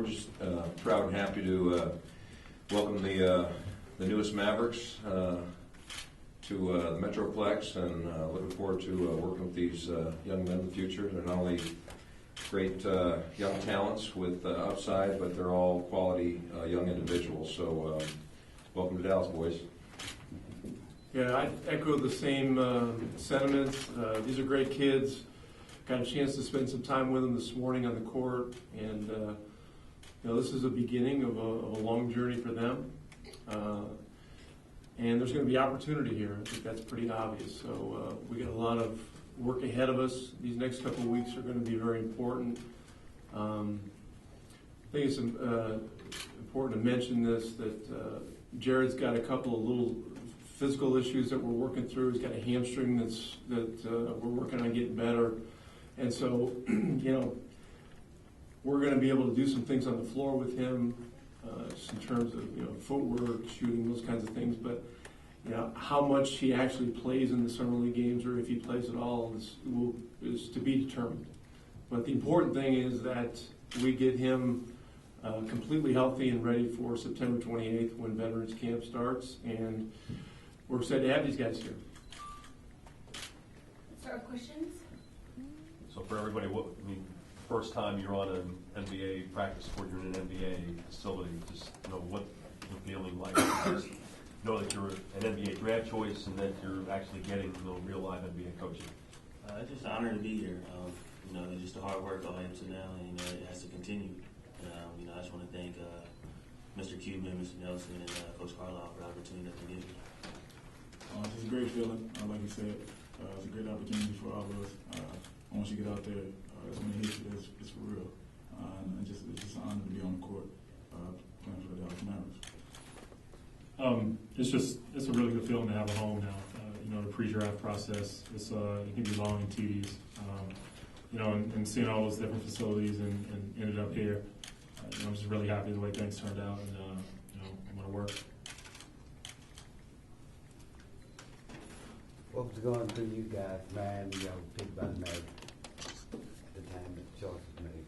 we're just proud and happy to welcome the newest Mavericks to the Metroplex, and looking forward to working with these young men in the future. They're not only great young talents with upside, but they're all quality young individuals. So welcome to Dallas, boys. Yeah, I echo the same sentiments. These are great kids. Got a chance to spend some time with them this morning on the court, and this is a beginning of a long journey for them. And there's going to be opportunity here. I think that's pretty obvious. So we got a lot of work ahead of us. These next couple of weeks are going to be very important. I think it's important to mention this, that Jared's got a couple of little physical issues that we're working through. He's got a hamstring that we're working on getting better. And so, we're going to be able to do some things on the floor with him, just in terms of, footwork, shooting, those kinds of things. But, how much he actually plays in the summer league games, or if he plays at all, is to be determined. But the important thing is that we get him completely healthy and ready for September 28th when Veterans Camp starts. And we're excited to have these guys here. Start with questions. So for everybody, first time you're on an NBA practice court, you're in an NBA facility, just what the feeling like? Just know that you're an NBA draft choice and that you're actually getting real live NBA coaching. It's just an honor to be here. Just the hard work all the way up to now, and it has to continue. I just want to thank Mr. Cuban, Mr. Nelson, and Coach Carlisle for the opportunity that they gave me. It's just a great feeling. Like you said, it's a great opportunity for all of us. Once you get out there, that's when it hits you. It's for real. And it's just an honor to be on the court playing for the Dallas Mavericks. It's a really good feeling to have a home now. The pre-draft process, it can be long and tedious. And seeing all those different facilities and ended up here, I'm just really happy the way things turned out, and I'm going to work. What was going through you guys, man? Picked by the Mavericks the time the choice was made?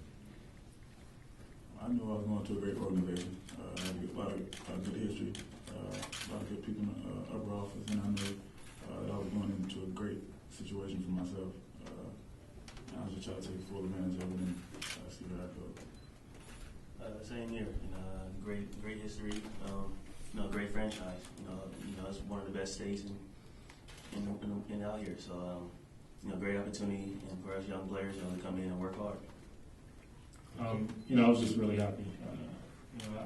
I knew I was going to a great organization. I had a lot of good history, a lot of good people in the upper office, and I knew that I was going into a great situation for myself. I was just trying to take full advantage of it and see where I go. Same here. Great history. Great franchise. It's one of the best states in out here. So, great opportunity, and for us young players, to come in and work hard. I was just really happy.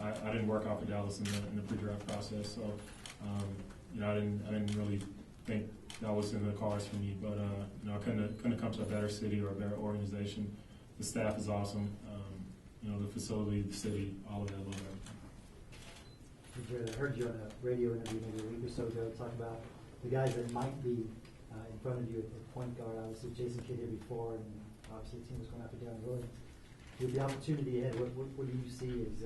I didn't work out for Dallas in the pre-draft process, so I didn't really think that was in the cards for me. But I couldn't come to a better city or a better organization. The staff is awesome. The facility, the city, all of that. I love everything. I heard you on a radio interview maybe a week or so ago talk about the guys that might be in front of you at the point guard. Obviously, Jason Kidd here before, and obviously the team was going after Darren Williams. With the opportunity ahead, what do you see as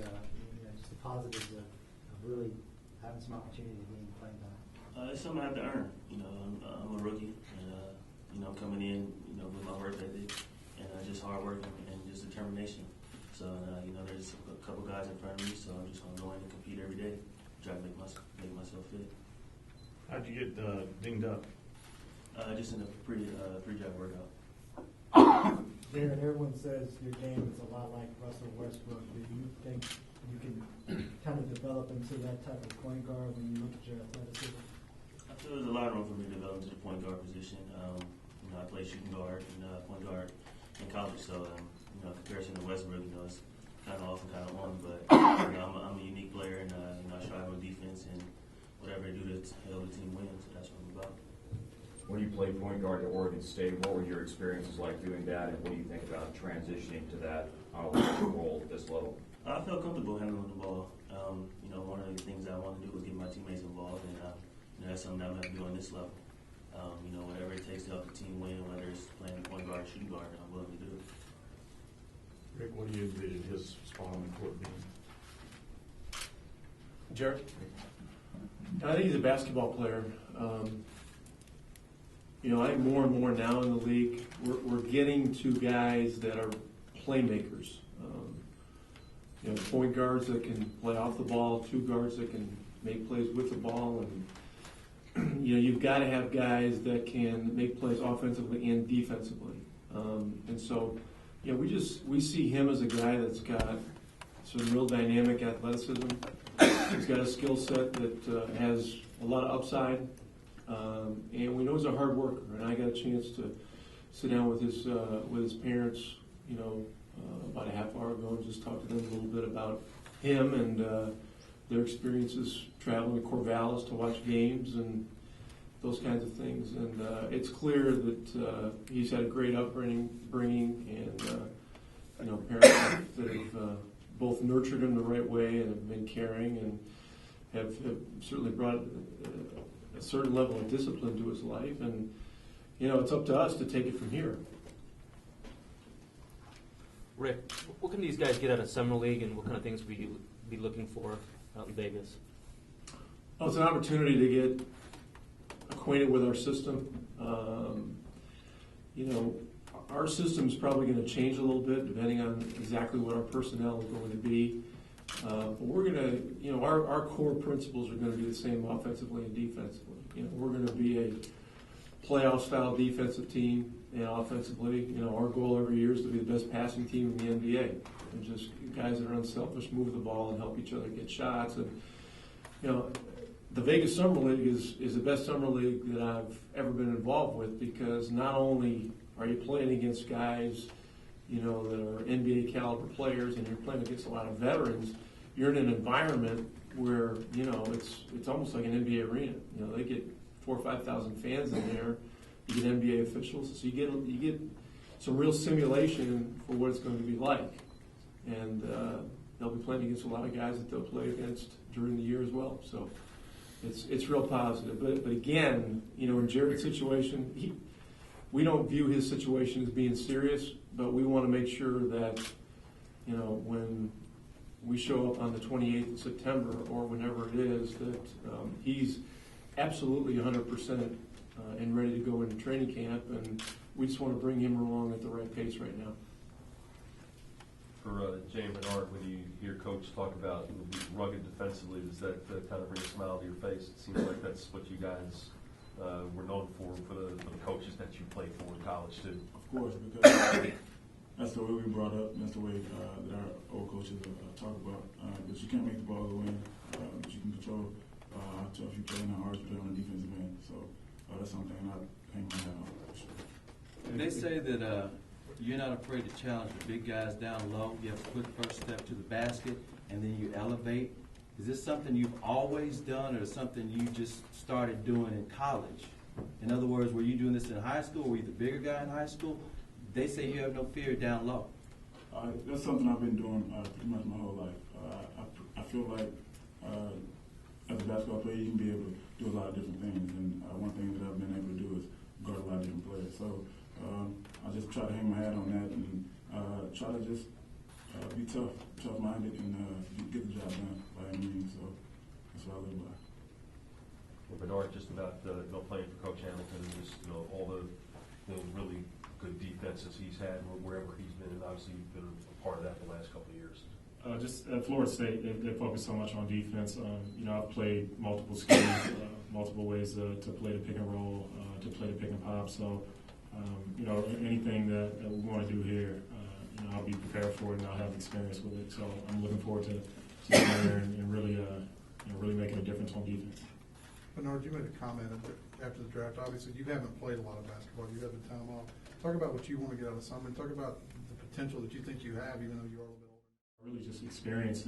just the positives of really having some opportunity to gain playing time? It's something I have to earn. I'm a rookie, and coming in, with my work ethic and just hard work and just determination. So there's a couple guys in front of me, so I'm just gonna go in and compete every day, try to make myself fit. How'd you get dinged up? Just in a pre-draft workout. Darren, everyone says your game is a lot like Russell Westbrook. Do you think you can kind of develop into that type of point guard when you look at your athleticism? I feel there's a lot of room for me to develop into the point guard position. I played shooting guard and point guard in college, so in comparison to Westbrook, it's kind of off and kind of on. But I'm a unique player, and I strive on defense and whatever I do to help the team win. So that's what I'm about. When you played point guard at Oregon State, what were your experiences like doing that, and what do you think about transitioning to that role at this level? I felt comfortable handling the ball. One of the things I wanted to do was get my teammates involved, and that's something I'm going to have to do on this level. Whatever it takes to help the team win, whether it's playing point guard or shooting guard, I'm willing to do it. Rick, what do you envision his spot on the court being? Jared? I think he's a basketball player. I think more and more now in the league, we're getting to guys that are playmakers. have point guards that can play off the ball, two guards that can make plays with the ball, and you've got to have guys that can make plays offensively and defensively. And so, we see him as a guy that's got some real dynamic athleticism. He's got a skill set that has a lot of upside, and we know he's a hard worker. And I got a chance to sit down with his parents, about a half hour ago, and just talk to them a little bit about him and their experiences traveling to Corvallis to watch games and those kinds of things. And it's clear that he's had a great upbringing, and parents that have both nurtured him the right way and have been caring and have certainly brought a certain level of discipline to his life. And it's up to us to take it from here. Rick, what can these guys get out of summer league, and what kind of things will you be looking for out in Vegas? Well, it's an opportunity to get acquainted with our system. Our system is probably going to change a little bit depending on exactly what our personnel is going to be. But we're going to, our core principles are going to be the same offensively and defensively. We're going to be a playoff-style defensive team, and offensively, our goal every year is to be the best passing team in the NBA. And just guys that are unselfish, move the ball, and help each other get shots. And the Vegas Summer League is the best summer league that I've ever been involved with, because not only are you playing against guys, that are NBA caliber players, and you're playing against a lot of veterans, you're in an environment where, it's almost like an NBA arena. They get 4,000 or 5,000 fans in there. You get NBA officials, so you get some real simulation for what it's going to be like. And they'll be playing against a lot of guys that they'll play against during the year as well. So it's real positive. But again, in Jared's situation, we don't view his situation as being serious, but we want to make sure that, when we show up on the 28th of September or whenever it is, that he's absolutely 100% and ready to go into training camp, and we just want to bring him along at the right pace right now. For Jay and Bernard, when you hear Coach talk about being rugged defensively, does that kind of bring a smile to your face? It seems like that's what you guys were known for the coaches that you played for in college too. Of course, because that's the way we brought up, and that's the way that our old coaches talk about. But you can't make the ball go in, but you can control how tough you play and how hard you play on the defensive end. So that's something I hang my hat on for sure. They say that you're not afraid to challenge the big guys down low. You have a quick first step to the basket, and then you elevate. Is this something you've always done, or something you just started doing in college? In other words, were you doing this in high school? Were you the bigger guy in high school? They say you have no fear down low. That's something I've been doing pretty much my whole life. I feel like as a basketball player, you can be able to do a lot of different things, and one thing that I've been able to do is guard a lot of different players. So I just try to hang my hat on that and try to just be tough-minded, and get the job done by any means. So that's what I live by. Well, Bernard, just about playing for Coach Hamilton, and just all the really good defenses he's had wherever he's been, and obviously you've been a part of that the last couple of years. Just at Florida State, they focus so much on defense. I've played multiple schemes, multiple ways to play the pick and roll, to play the pick and pop. So, anything that we want to do here, I'll be prepared for it, and I'll have experience with it. So I'm looking forward to getting there and really, really making a difference on defense. Bernard, you made a comment after the draft. Obviously, you haven't played a lot of basketball. You have the time off. Talk about what you want to get out of summer, and talk about the potential that you think you have, even though you are a little bit older. Really just experience